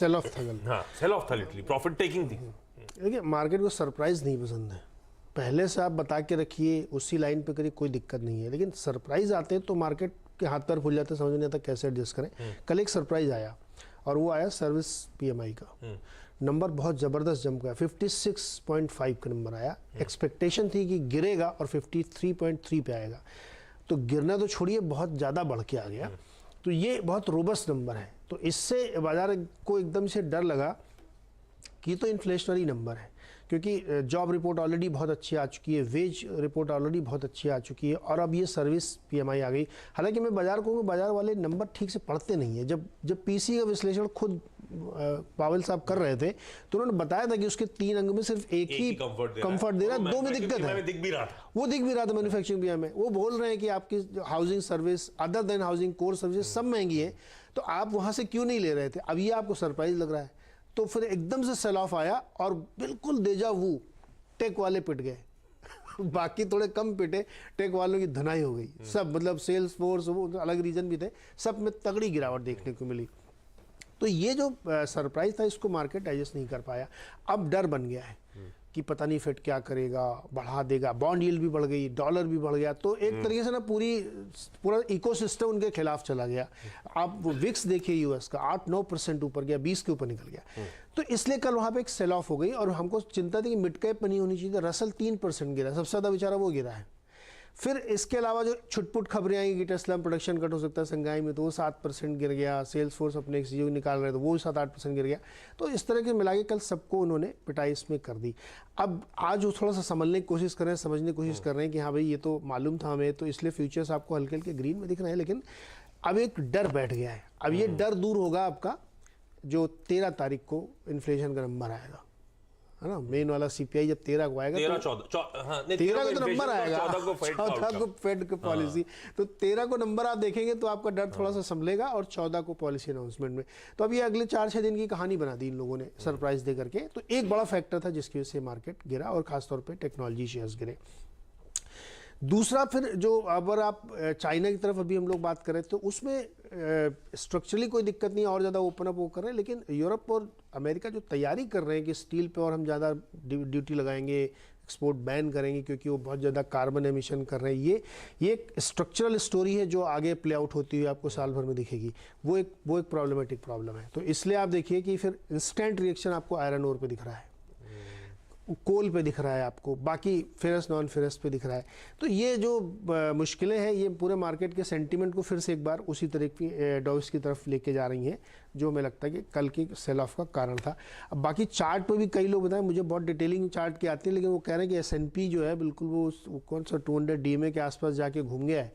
Cell of था कल। हाँ, सेल ऑफ था, लिटरली प्रॉफिट टेकिंग थी। देखिए मार्केट को सरप्राइज नहीं पसंद है, पहले से आप बता के रखिए उसी लाइन पे करिए, कोई दिक्कत नहीं है, लेकिन सरप्राइज आते हैं तो मार्केट के हाथ पैर फूल जाते हैं, समझ नहीं आता कैसे एडजस्ट करें। कल एक सरप्राइज आया और वो आया सर्विस पीएमआई का नंबर, बहुत ज़बरदस्त जम गया, 56.5 का नंबर आया। एक्सपेक्टेशन थी कि गिरेगा और 53.3 पे आएगा, तो गिरना तो छोड़िए बहुत ज़्यादा बढ़ के आ गया। तो ये बहुत रोबस्ट नंबर है, तो इससे बाजार को एकदम से डर लगा कि तो इन्फ्लेशनरी नंबर है, क्योंकि जॉब रिपोर्ट ऑलरेडी बहुत अच्छी आ चुकी है, वेज रिपोर्ट ऑलरेडी बहुत अच्छी आ चुकी है, और अब ये सर्विस पीएमआई आ गई। हालांकि मैं बाजार को, बाजार वाले नंबर ठीक से पढ़ते नहीं है। जब पीसी का विश्लेषण खुद पावेल साहब कर रहे थे तो उन्होंने बताया था कि उसके 3 अंक में सिर्फ एक ही कंफर्ट दे रहा है, 2 में दिक्कत है। दिख भी रहा था, वो दिख भी रहा था मैन्युफैक्चरिंग पीएमआई में। वो बोल रहे हैं कि आपकी housing service other than housing core service सब महंगी है, तो आप वहां से क्यों नहीं ले रहे थे? अब ये आपको सरप्राइज लग रहा है, तो फिर एकदम से सेल ऑफ आया और बिल्कुल देजा वू टेक वाले पिट गए बाकी थोड़े कम पिटे, टेक वालों की धनाई हो गई सब, मतलब सेल्स फोर्स, वो अलग रीजन भी थे, सब में तगड़ी गिरावट देखने को मिली। तो ये जो सरप्राइज था इसको मार्केट एडजस्ट नहीं कर पाया। अब डर बन गया है कि पता नहीं फेड क्या करेगा, बढ़ा देगा, बॉन्ड यील्ड भी बढ़ गई, डॉलर भी बढ़ गया, तो एक तरीके से ना पूरा इकोसिस्टम उनके खिलाफ चला गया। आप वो विक्स देखिए यूएस का 8-9% ऊपर गया, 20 के ऊपर निकल गया, तो इसलिए कल वहाँ पे एक सेल ऑफ हो गई। और हमको चिंता थी कि मिड कैप नहीं होनी चाहिए, रसल 3% गिरा, सबसे ज़्यादा बेचारा वो गिरा है। फिर इसके अलावा जो छुटपुट खबरें आई कि टेस्ला में प्रोडक्शन कट हो सकता है संघाई में, तो वो 7% गिर गया। सेल्स फोर्स अपने एक्सक्यूटिव निकाल रहे थे, वो 7-8% गिर गया। तो इस तरह के मिला के कल सबको उन्होंने पिटाई इसमें कर दी। अब आज वो थोड़ा सा समझने की कोशिश कर रहे हैं, समझने की कोशिश कर रहे हैं कि हाँ भाई ये तो मालूम था हमें, तो इसलिए फ्यूचर्स आपको हल्के हल्के ग्रीन में दिख रहे हैं, लेकिन अब एक डर बैठ गया है। अब ये डर दूर होगा आपका जो 13 तारीख को इन्फ्लेशन का नंबर आएगा, है ना, मेन वाला सीपीआई जब 13 को आएगा, 13 को तो नंबर आएगा, 14 को फेड की पॉलिसी, तो 13 को नंबर आप देखेंगे तो आपका डर थोड़ा सा संभलेगा, और 14 को पॉलिसी अनाउंसमेंट में। तो अब ये अगले 4-6 दिन की कहानी बना दी इन लोगों ने सरप्राइज दे करके। तो एक बड़ा फैक्टर था जिसकी वजह से मार्केट गिरा, और खासतौर पर टेक्नोलॉजी शेयर्स गिरे। दूसरा फिर जो, अगर आप चाइना की तरफ अभी हम लोग बात करें तो उसमें स्ट्रक्चरली कोई दिक्कत नहीं है, और ज़्यादा ओपन अप वो कर रहे हैं, लेकिन यूरोप और अमेरिका जो तैयारी कर रहे हैं कि स्टील पे और हम ज़्यादा ड्यूटी लगाएंगे, एक्सपोर्ट बैन करेंगे क्योंकि वो बहुत ज़्यादा कार्बन एमिशन कर रहे हैं, ये एक स्ट्रक्चरल स्टोरी है जो आगे प्ले आउट होती हुई आपको साल भर में दिखेगी। वो एक प्रॉब्लमेटिक प्रॉब्लम है। तो इसलिए आप देखिए कि फिर इंस्टेंट रिएक्शन आपको आयरन ओर पे दिख रहा है, कोल पे दिख रहा है आपको, बाकी फेरस नॉन फेरस पे दिख रहा है। तो ये जो मुश्किलें हैं ये पूरे मार्केट के सेंटीमेंट को फिर से एक बार उसी तरह की डॉव्स की तरफ लेके जा रही हैं, जो हमें लगता है कि कल की सेल ऑफ का कारण था। अब बाकी चार्ट पे भी कई लोग बताएं, मुझे बहुत डिटेलिंग चार्ट की आती है, लेकिन वो कह रहे हैं कि S&P जो है बिल्कुल वो कौन सा 200 DMA के आसपास जाके घूम गया है,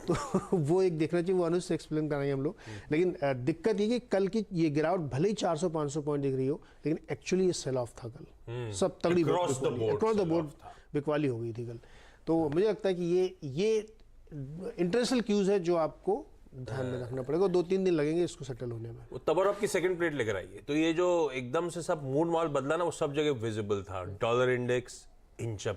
तो वो एक देखना चाहिए, वो अनुज से एक्सप्लेन कराएंगे हम लोग। लेकिन दिक्कत ये कि कल की ये गिरावट भले ही 400-500 पॉइंट दिख रही हो, लेकिन एक्चुअली ये सेल ऑफ था कल, सब तगड़ी अक्रॉस द बोर्ड बिकवाली हो गई थी कल। तो मुझे लगता है कि ये इंटरनेशनल क्यूज है जो आपको ध्यान में रखना पड़ेगा, 2-3 दिन लगेंगे इसको सेटल होने में। तब और आपकी सेकंड प्लेट लेकर आइए, तो ये जो एकदम से सब मूड माहौल बदला ना, वो सब जगह विजिबल था। Dollar index inch up